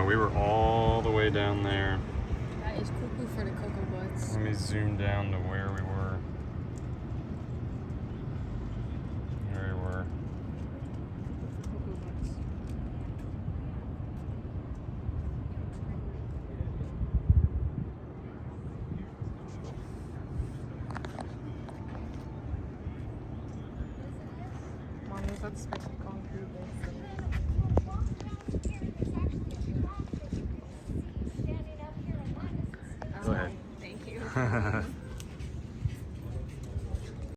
We were all the way down there. That is cuckoo for the Cocoa Butts. Let me zoom down to where we were. There we were. Cocoa Butts. Mom, is that special concrete there? Go ahead. Thank you.